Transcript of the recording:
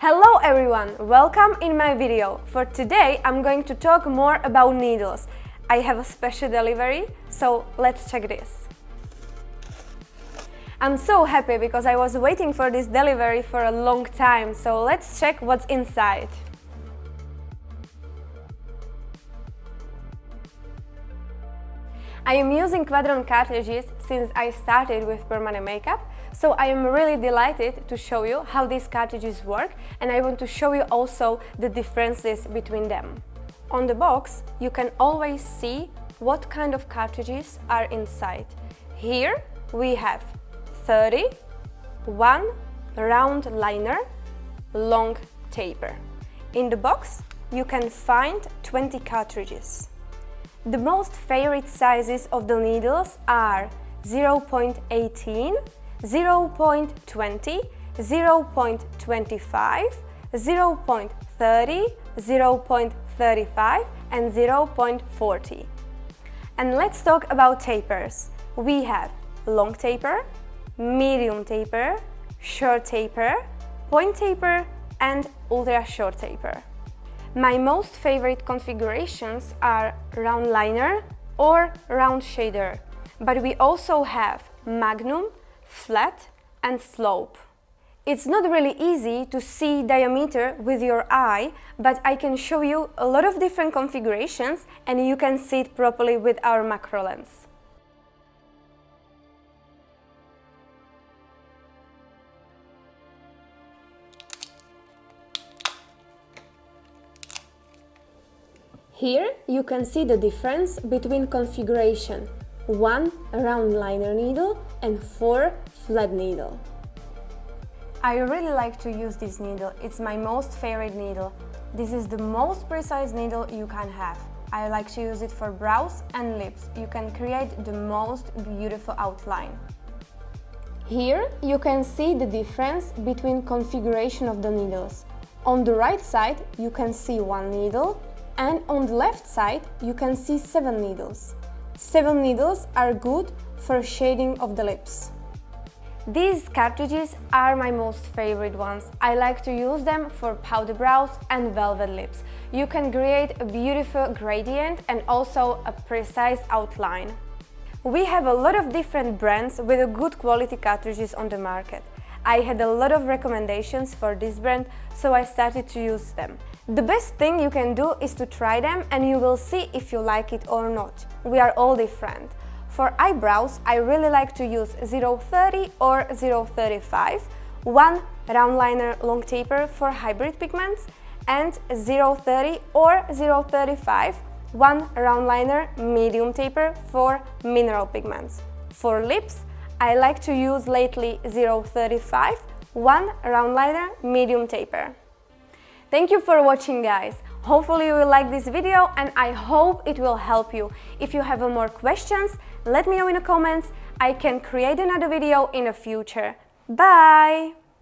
Hello everyone, welcome in my video. For today I'm going to talk more about needles. I have a special delivery, so let's check this. I'm so happy because I was waiting for this delivery for a long time, so let's check what's inside. I am using Quadron cartridges since I started with permanent makeup, so I am really delighted to show you how these cartridges work, and I want to show you also the differences between them. On the box you can always see what kind of cartridges are inside. Here we have 30, one round liner, long taper. In the box you can find 20 cartridges. The most favorite sizes of the needles are 0.18, 0.20, 0.25, 0.30, 0.35 and 0.40. And let's talk about tapers. We have long taper, medium taper, short taper, point taper and ultra short taper. My most favorite configurations are round liner or round shader, but we also have magnum, flat and slope. It's not really easy to see diameter with your eye, but I can show you a lot of different configurations and you can see it properly with our macro lens. Here you can see the difference between configuration 1 round liner needle and 4 flat needle. I really like to use this needle, it's my most favorite needle. This is the most precise needle you can have. I like to use it for brows and lips. You can create the most beautiful outline. Here you can see the difference between configuration of the needles. On the right side you can see 1 needle, and on the left side you can see 7 needles. 7 needles are good for shading of the lips. These cartridges are my most favorite ones. I like to use them for powder brows and velvet lips. You can create a beautiful gradient and also a precise outline. We have a lot of different brands with a good quality cartridges on the market. I had a lot of recommendations for this brand, so I started to use them. The best thing you can do is to try them and you will see if you like it or not. We are all different. For eyebrows, I really like to use 0.30 or 0.35, 1 round liner long taper for hybrid pigments, and 0.30 or 0.35, 1 round liner medium taper for mineral pigments. For lips, I like to use lately 0.35, 1 round liner medium taper. Thank you for watching, guys. Hopefully you will like this video and I hope it will help you. If you have more questions, let me know in the comments. I can create another video in the future. Bye!